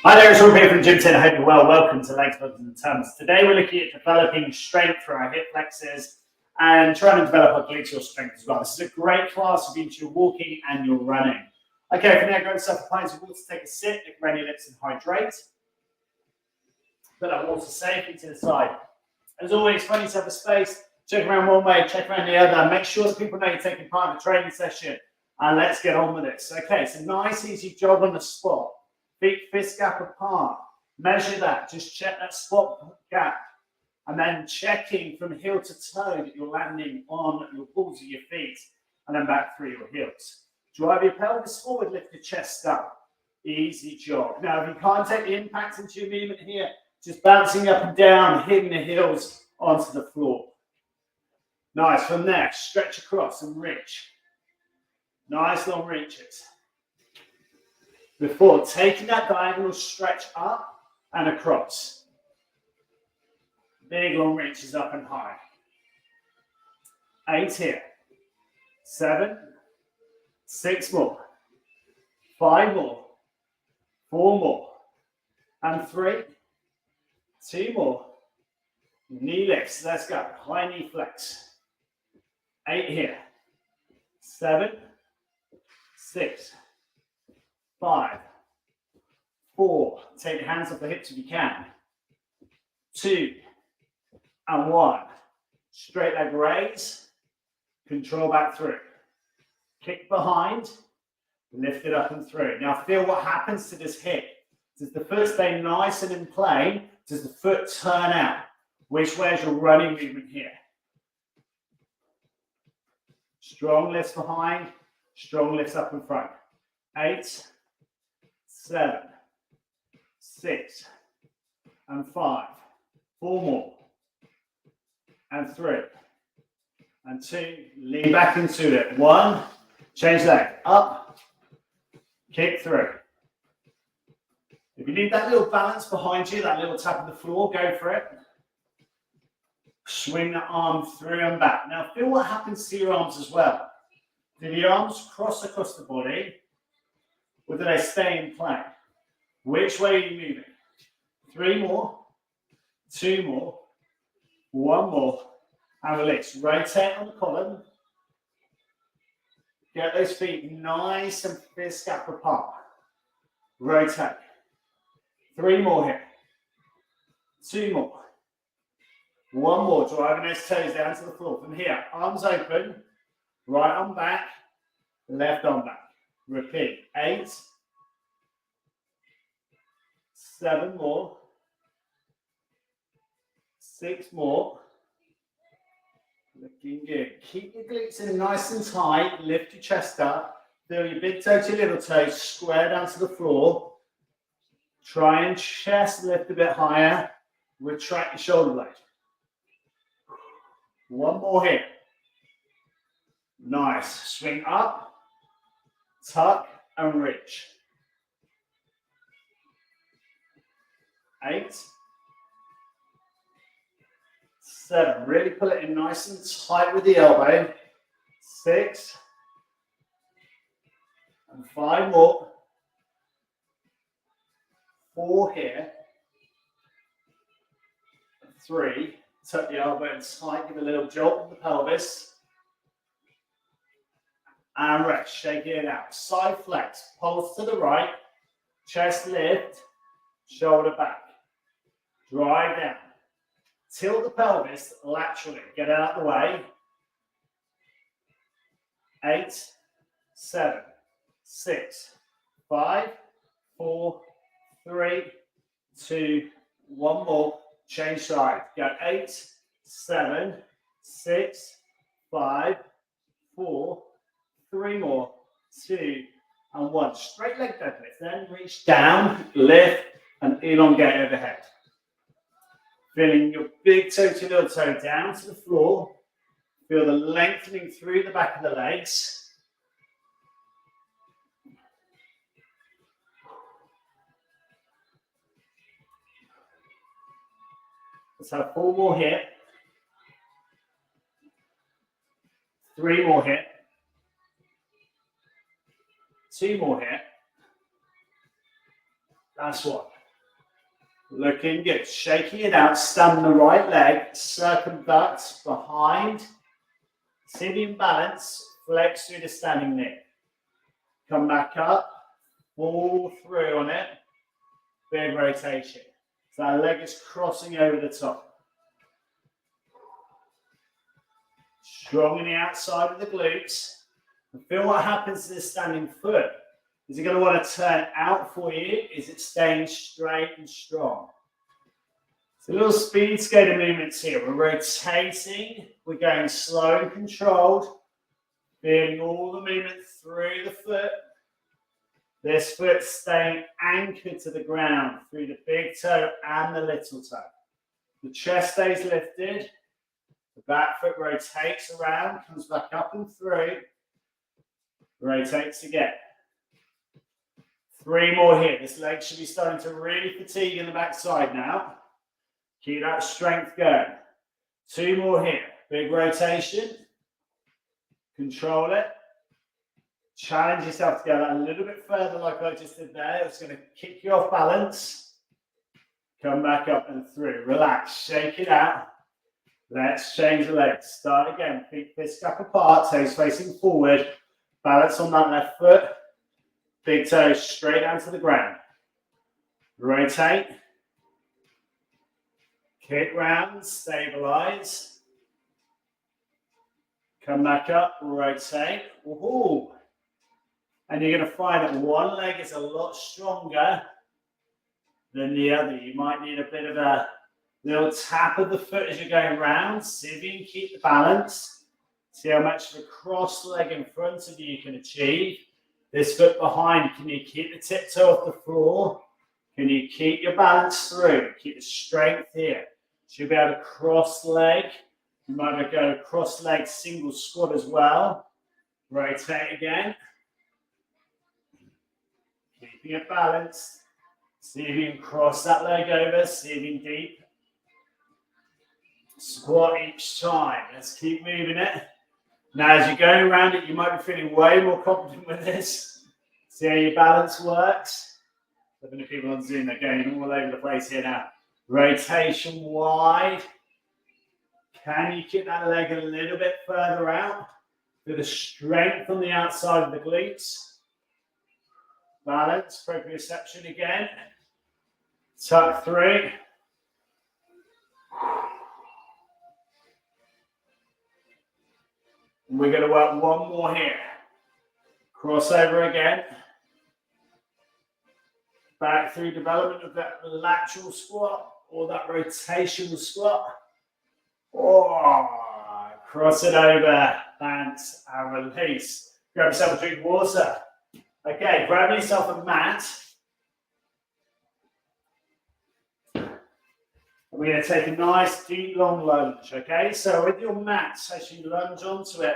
Hi there, it's Rob here from Gym 10. I hope you're well. Welcome to Legs, Buttons and Tums. Today we're looking at developing strength for our hip flexors and trying to develop our gluteal strength as well. This is a great class of each you're walking and you're running. Okay, for now, go and yourself a pint of water, take a sip, lick around your lips and hydrate. Put that water safely to the side. As always, find yourself a space, check around one way, check around the other. Make sure that people know you're taking part in the training session. And let's get on with this. Okay, so nice, easy jog on the spot. Feet fist gap apart. Measure that. Just check that spot gap. And then checking from heel to toe that you're landing on your balls of your feet. And then back through your heels. Drive your pelvis forward, lift your chest up. Easy jog. Now, if you can't take the impact into your movement here, just bouncing up and down, hitting the heels onto the floor. Nice. From there, stretch across and reach. Nice long reaches. Before taking that diagonal stretch up and across. Big long reaches up and high. 8 here. 7. 6 more. 5 more. 4 more. And 3. 2 more. Knee lifts. Let's go. High knee flex. 8 here. 7. 6. 5. 4. Take your hands off the hips if you can. 2. And 1. Straight leg raise. Control back through. Kick behind. Lift it up and through. Now feel what happens to this hip. Does the foot stay nice and in plane? Does the foot turn out? Which way is your running movement here? Strong lifts behind. Strong lifts up in front. 8. 7, 6, and 5. 4 more. And 3. And 2. Lean back into it. 1. Change leg. Up. Kick through. If you need that little balance behind you, that little tap of the floor, go for it. Swing the arm through and back. Now feel what happens to your arms as well. Do the arms cross across the body? Or do they stay in plane? Which way are you moving? 3 more, 2 more, 1 more, and release. Rotate on the column. Get those feet nice and fist gap apart. Rotate. 3 more here. 2 more. 1 more. Driving those toes down to the floor. From here, arms open. Right arm back. Left arm back. Repeat. 8. 7 more. 6 more. Looking good. Keep your glutes in nice and tight. Lift your chest up. Feel your big toe to your little toe. Square down to the floor. Try and chest lift a bit higher. Retract your shoulder blade. 1 more here. Nice. Swing up. Tuck and reach. 8. 7. Really pull it in nice and tight with the elbow. 6. And 5 more. 4 here. 3. Tuck the elbow in tight. Give a little jolt in the pelvis. And rest. Shake it out. Side flex. Pulse to the right. Chest lift. Shoulder back. Drive down. Tilt the pelvis laterally. Get it out of the way. 8, 7, 6, 5, 4, 3, 2, 1 more. Change side. Go 8, 7, 6, 5, 4, 3 more. 2, and 1. Straight leg deadlift. Then reach down, lift, and elongate overhead. Feeling your big toe to little toe down to the floor. Feel the lengthening through the back of the legs. Let's have 4 more here. 3 more here. 2 more here. Last one. Looking good. Shaking it out. Stand the right leg. Circumduct behind. Sitting balance. Flex through the standing knee. Come back up. Fall through on it. Big rotation. So that leg is crossing over the top. Strong in the outside of the glutes. And feel what happens to this standing foot. Is it going to want to turn out for you? Is it staying straight and strong? So little speed skater movements here. We're rotating. We're going slow and controlled. Feeling all the movement through the foot. This foot staying anchored to the ground through the big toe and the little toe. The chest stays lifted. The back foot rotates around, comes back up and through. Rotates again. 3 more here. This leg should be starting to really fatigue in the backside now. Keep that strength going. 2 more here. Big rotation. Control it. Challenge yourself to go a little bit further like I just did there. It's going to kick you off balance. Come back up and through. Relax. Shake it out. Let's change the legs. Start again. Feet fist gap apart. Toes facing forward. Balance on that left foot. Big toes straight down to the ground. Rotate. Kick round. Stabilize. Come back up. Rotate. Woohoo. And you're going to find that one leg is a lot stronger than the other. You might need a bit of a little tap of the foot as you're going round. See if you can keep the balance. See how much of a cross leg in front of you can achieve. This foot behind, can you keep the tiptoe off the floor? Can you keep your balance through? Keep the strength here. So you'll be able to cross leg. You might go cross leg single squat as well. Rotate again. Keeping it balanced. See if you can cross that leg over. See if you can deep. Squat each time. Let's keep moving it. Now, as you're going around it, you might be feeling way more confident with this. See how your balance works. Looking at people on Zoom, they're going all over the place here now. Rotation wide. Can you keep that leg a little bit further out? Feel the strength on the outside of the glutes. Balance, proprioception again. Tuck through. We're going to work one more here. Crossover again. Back through development of that lateral squat or that rotational squat. Oh, cross it over, bounce and release. Grab yourself a drink of water. Okay, grab yourself a mat. We're going to take a nice deep long lunge, okay? So with your mat, as you lunge onto it,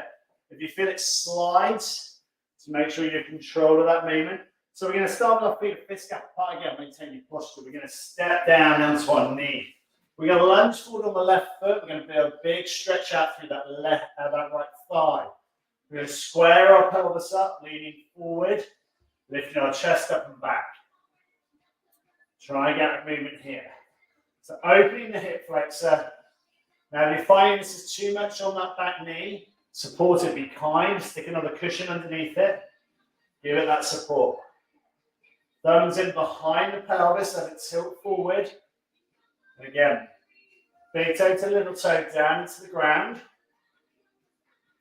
if you feel it slides, to make sure you control of that movement. So we're going to start with our feet fist gap apart again, maintain your posture. We're going to step down onto our knee. We're going to lunge forward on the left foot. We're going to build a big stretch out through that that right thigh. We're going to square our pelvis up, leaning forward, lifting our chest up and back. Try and get a movement here. So opening the hip flexor. Now if you're finding this is too much on that back knee, support it, be kind, stick another cushion underneath it. Give it that support. Thumbs in behind the pelvis, let it tilt forward. And again, big toe to little toe down into the ground.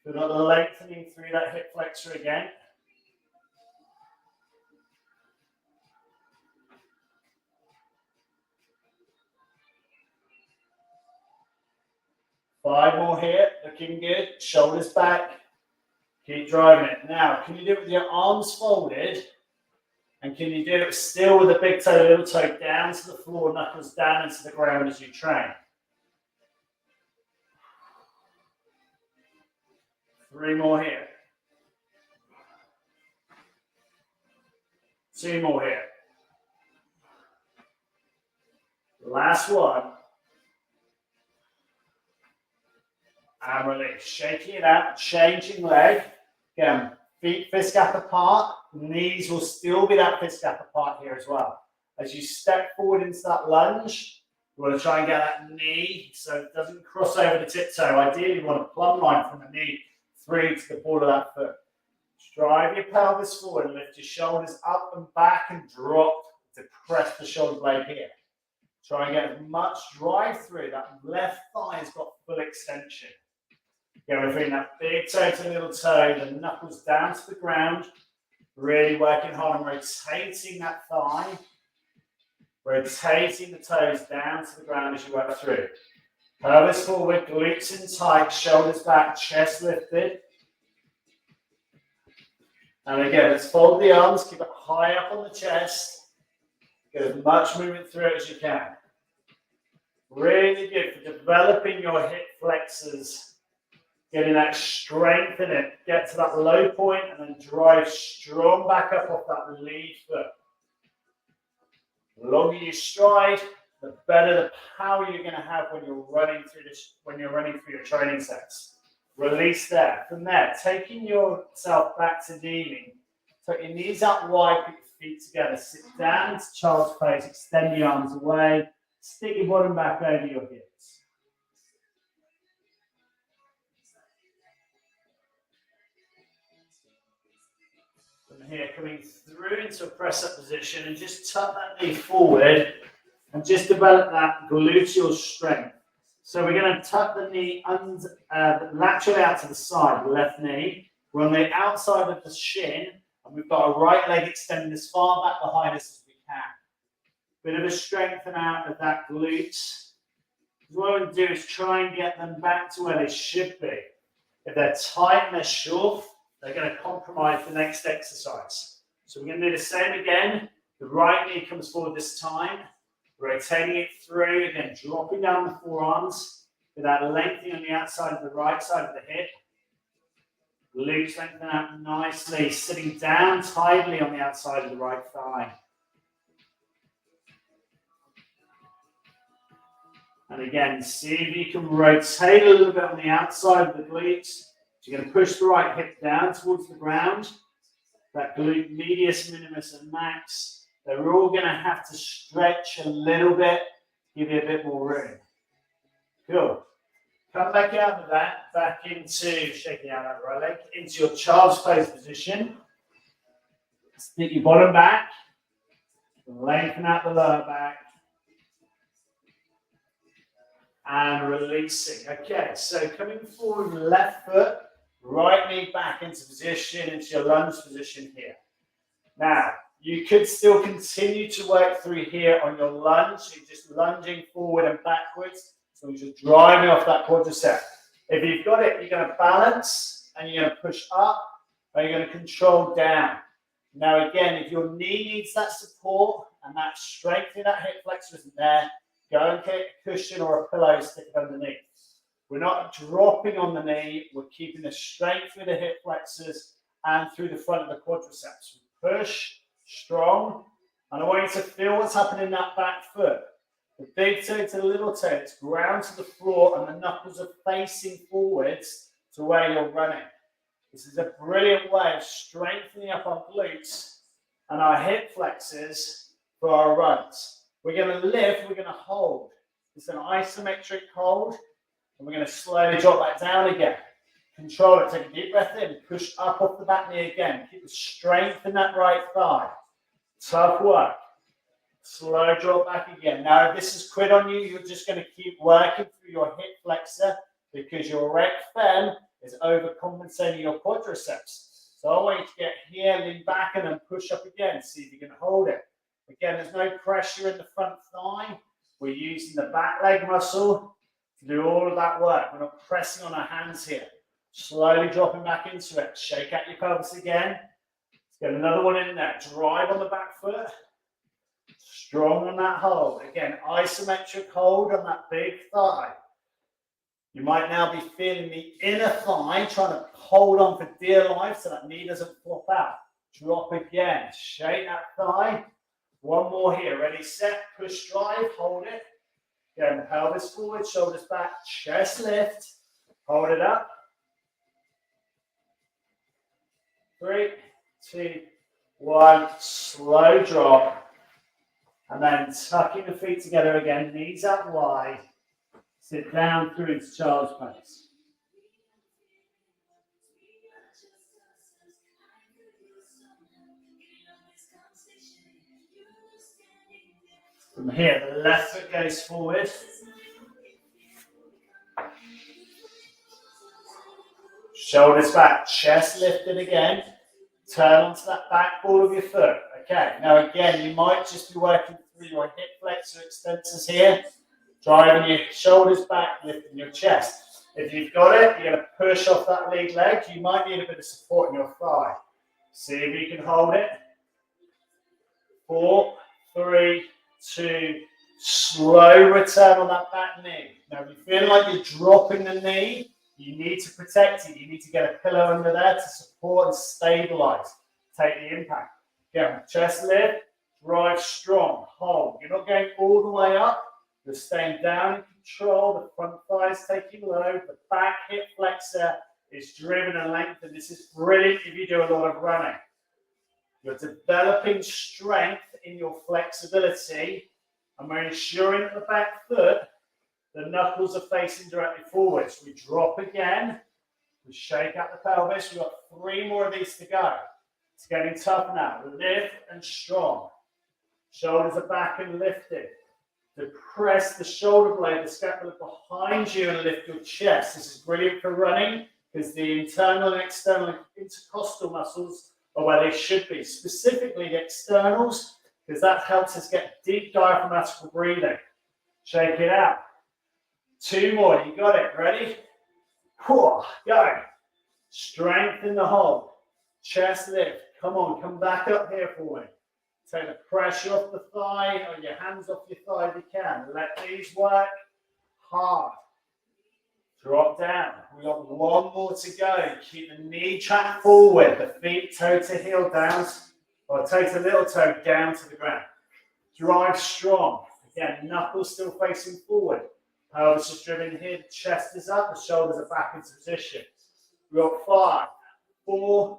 Feel that lengthening through that hip flexor again. Five more here, looking good. Shoulders back. Keep driving it. Now, can you do it with your arms folded? And can you do it still with the big toe, little toe down to the floor, knuckles down into the ground as you train? 3 more here. 2 more here. Last one. And release. Shaking it out, changing leg. Again, feet fist gap apart. Knees will still be that fist gap apart here as well. As you step forward into that lunge, you want to try and get that knee so it doesn't cross over the tiptoe. Ideally, you want a plumb line from the knee through to the ball of that foot. Drive your pelvis forward, lift your shoulders up and back and drop to press the shoulder blade here. Try and get as much drive through. That left thigh has got full extension. Go between that big toe to little toe, the knuckles down to the ground. Really working hard on rotating that thigh. Rotating the toes down to the ground as you work through. Pelvis forward, glutes in tight, shoulders back, chest lifted. And again, let's fold the arms, keep it high up on the chest. Get as much movement through it as you can. Really good for developing your hip flexors, getting that strength in it. Get to that low point and then drive strong back up off that lead foot. The longer you stride, the better the power you're going to have when you're running through this, when you're running through your training sets. Release there. From there, taking yourself back to kneeling. Tuck your knees up wide, put your feet together. Sit down into child's pose. Extend the arms away. Stick your bottom back over your hips. From here, coming through into a press-up position and just tuck that knee forward and just develop that gluteal strength. So we're going to tuck the knee laterally out to the side, the left knee. We're on the outside of the shin, and we've got our right leg extending as far back behind us as we can. Bit of a strengthen out of that glutes. What we're going to do is try and get them back to where they should be. If they're tight and they're short, they're going to compromise the next exercise. So we're going to do the same again. The right knee comes forward this time. Rotating it through, again, dropping down the forearms with that lengthening on the outside of the right side of the hip. Glutes lengthen out nicely, sitting down tidily on the outside of the right thigh. And again, see if you can rotate a little bit on the outside of the glutes. So you're going to push the right hip down towards the ground. That glute medius, minimus, and max. They're all going to have to stretch a little bit, give you a bit more room. Cool. Come back out of that, back into shaking out that right leg, into your child's pose position. Stick your bottom back, lengthen out the lower back, and releasing. Okay, so coming forward, left foot, right knee back into position, into your lunge position here. Now, you could still continue to work through here on your lunge. So you're just lunging forward and backwards. So you're just driving off that quadricep. If you've got it, you're going to balance and you're going to push up and you're going to control down. Now, again, if your knee needs that support and that strength in that hip flexor isn't there, go and get a cushion or a pillow, stick it underneath. We're not dropping on the knee. We're keeping the strength through the hip flexors and through the front of the quadriceps. We push. Strong, and I want you to feel what's happening in that back foot. The big toe to the little toe, it's ground to the floor, and the knuckles are facing forwards to where you're running. This is a brilliant way of strengthening up our glutes and our hip flexors for our runs. We're going to lift, we're going to hold. It's an isometric hold, and we're going to slowly drop that down again. Control it, take a deep breath in, push up off the back knee again. Keep the strength in that right thigh. Tough work. Slow drop back again. Now, if this has quit on you, you're just going to keep working through your hip flexor because your rec fem is overcompensating your quadriceps. So I want you to get here, lean back, and then push up again. See if you can hold it. Again, there's no pressure in the front thigh. We're using the back leg muscle to do all of that work. We're not pressing on our hands here. Slowly dropping back into it. Shake out your pelvis again. Let's get another one in there. Drive on the back foot. Strong on that hold. Again, isometric hold on that big thigh. You might now be feeling the inner thigh, trying to hold on for dear life so that knee doesn't flop out. Drop again. Shake that thigh. One more here. Ready, set, push, drive. Hold it. Again, pelvis forward, shoulders back, chest lift. Hold it up. 3, 2, 1, slow drop, And then tucking the feet together again, knees up wide. Sit down through into child's pose. From here, the left foot goes forward. Shoulders back, chest lifted again. Turn onto that back ball of your foot. Okay, now again, you might just be working through your hip flexor extensors here. Driving your shoulders back, lifting your chest. If you've got it, you're going to push off that lead leg. You might need a bit of support in your thigh. See if you can hold it. 4, 3, 2, slow return on that back knee. Now, if you feel like you're dropping the knee, you need to protect it. You need to get a pillow under there to support and stabilize. Take the impact. Again, chest lift, drive strong, hold. You're not going all the way up. You're staying down in control. The front thigh is taking load. The back hip flexor is driven and lengthened. This is brilliant if you do a lot of running. You're developing strength in your flexibility, and we're ensuring that the back foot, the knuckles are facing directly forwards. We drop again. We shake out the pelvis. We've got 3 more of these to go. It's getting tough now. Lift and strong. Shoulders are back and lifted. Depress the shoulder blade, the scapula behind you, and lift your chest. This is brilliant for running because the internal and external intercostal muscles are where they should be. Specifically the externals, because that helps us get deep diaphragmatic breathing. Shake it out. 2 more. You got it. Ready? Go. Strengthen the hold. Chest lift. Come on. Come back up here for me. Take the pressure off the thigh, or your hands off your thigh if you can. Let these work hard. Drop down. We've got 1 more to go. Keep the knee track forward. The feet toe to heel down, or toe to little toe down to the ground. Drive strong. Again, knuckles still facing forward. Pelvis is driven here. The chest is up. The shoulders are back into position. We've got 5, 4,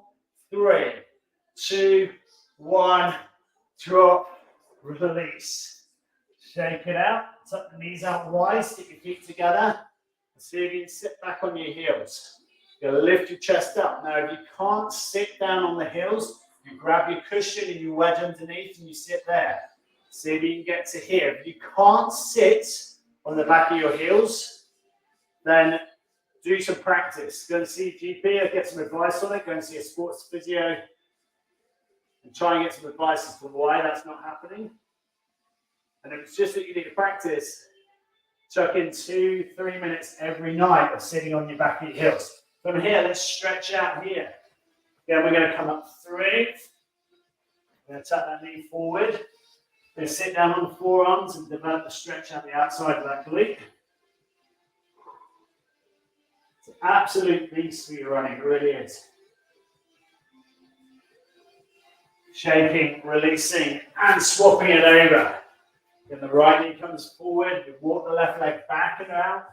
3, 2, 1. Drop, release. Shake it out. Tuck the knees out wide. Stick your feet together. See if you can sit back on your heels. You're going to lift your chest up. Now, if you can't sit down on the heels, you grab your cushion and you wedge underneath and you sit there. See if you can get to here. If you can't sit on the back of your heels, then do some practice. Go and see a GP or get some advice on it. Go and see a sports physio and try and get some advice as to why that's not happening. And if it's just that you need to practice, chuck in 2-3 minutes every night of sitting on your back of your heels. From here, let's stretch out here. Then we're going to come up 3. We're going to tuck that knee forward. We're going to sit down on the forearms and develop the stretch out the outside of that glute. It's an absolute beast for your running, it really is. Shaking, releasing, and swapping it over. Then the right knee comes forward. You walk the left leg back and out.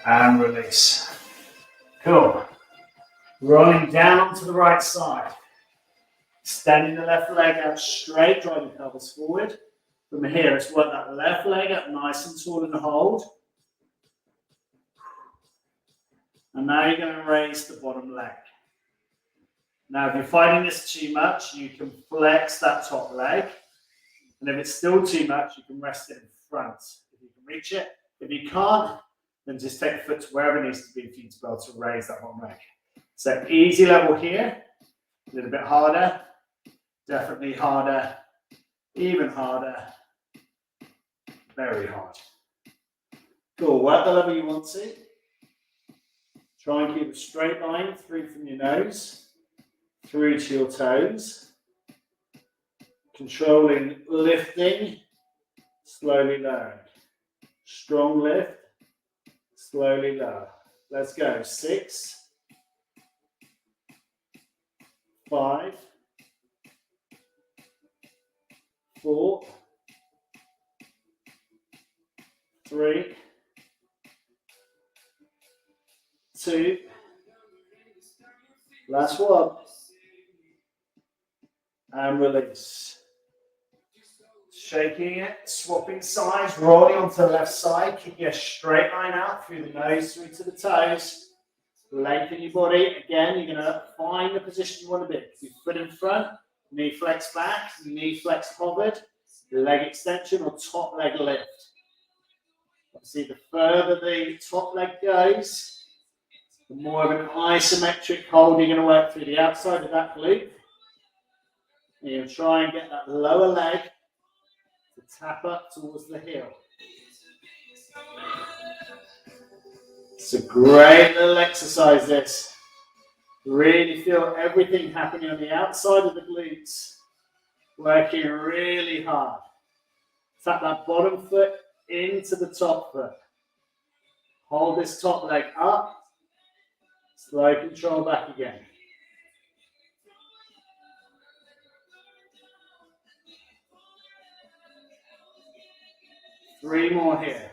And release. Cool. Rolling down onto the right side. Extending the left leg out straight, driving the pelvis forward. From here, let's work that left leg up nice and tall and hold. And now you're going to raise the bottom leg. Now, if you're finding this too much, you can flex that top leg. And if it's still too much, you can rest it in front if you can reach it. If you can't, then just take the foot to wherever it needs to be for you to be able to raise that bottom leg. So easy level here, a little bit harder, definitely harder, even harder, very hard. Cool, work the level you want to. Try and keep a straight line through from your nose, through to your toes. Controlling lifting, slowly lowering. Strong lift, slowly lower. Let's go. 6, 5, 4, 3, 2, last one, and release. Shaking it, swapping sides, rolling onto the left side, keeping a straight line out through the nose, through to the toes. Lengthen your body. Again, you're going to find the position you want to be. Your foot in front, knee flex back, knee flex forward, leg extension or top leg lift. Obviously, the further the top leg goes, the more of an isometric hold you're going to work through the outside of that glute. And you'll try and get that lower leg to tap up towards the heel. It's a great little exercise, this. Really feel everything happening on the outside of the glutes. Working really hard. Tap that bottom foot into the top foot. Hold this top leg up. Slow control back again. Three more here.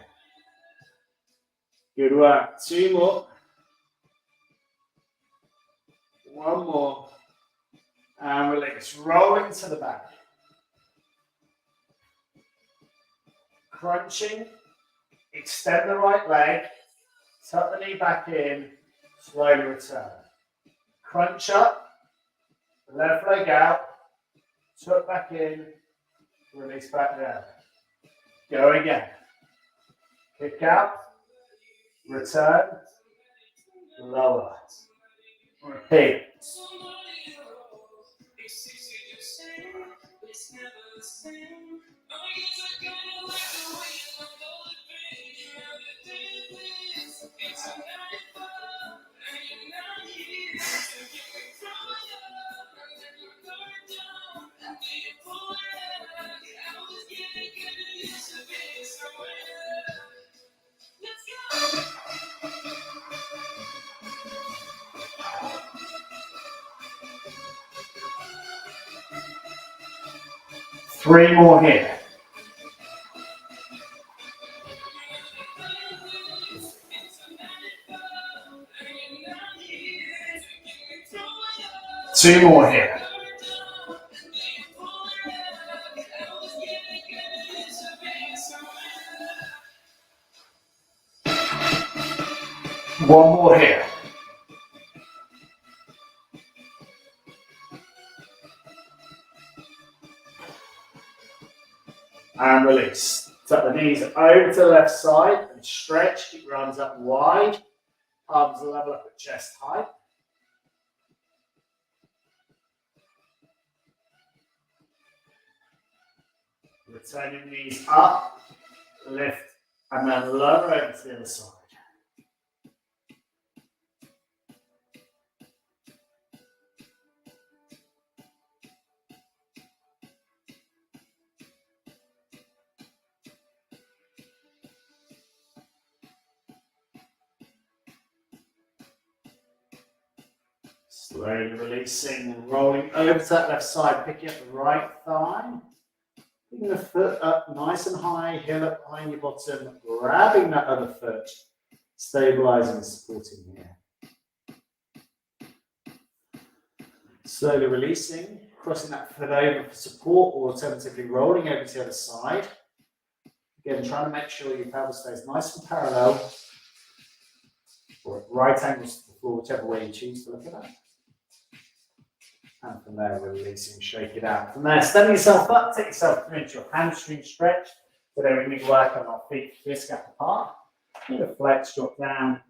Good work. Two more. One more. And release. Roll into the back. Crunching. Extend the right leg. Tuck the knee back in. Slowly return. Crunch up. Left leg out. Tuck back in. Release back down. Go again. Kick out. Return. Lower. Repeat. Three more here. Two more here. One more here. And release. Tuck the knees over to the left side and stretch. Keep your arms up wide. Arms level up at chest height. Return your knees up, lift, and then lower over to the other side. Slowly releasing, rolling over to that left side, picking up the right thigh. Picking the foot up nice and high, heel up behind your bottom, grabbing that other foot, stabilizing and supporting here. Slowly releasing, crossing that foot over for support, or alternatively rolling over to the other side. Again, trying to make sure your pelvis stays nice and parallel, or at right angles to the floor, whichever way you choose to look at that. And from there, releasing, shake it out. From there, standing yourself up, take yourself into your hamstring stretch. So then we're going to work on our feet fist gap apart. You're going to flex, drop down,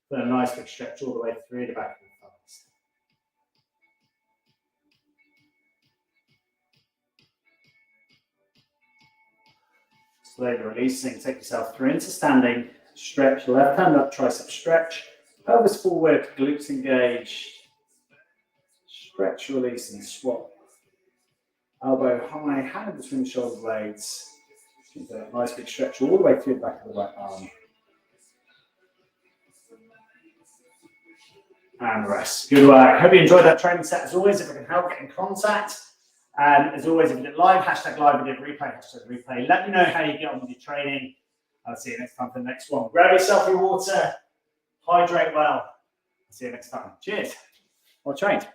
for a nice big stretch all the way through the back of the thighs. Slowly releasing, take yourself through into standing, stretch, left hand up, tricep stretch, pelvis forward, glutes engage. Stretch, release, and swap. Elbow high, hand between the shoulder blades. A nice big stretch all the way through the back of the right arm. And rest. Good work. Hope you enjoyed that training set as always. If I can help, get in contact. And as always, if you did live, hashtag live, if you did replay, hashtag replay. Let me know how you get on with your training. I'll see you next time for the next one. Grab yourself your water, hydrate well. I'll see you next time. Cheers. Well trained.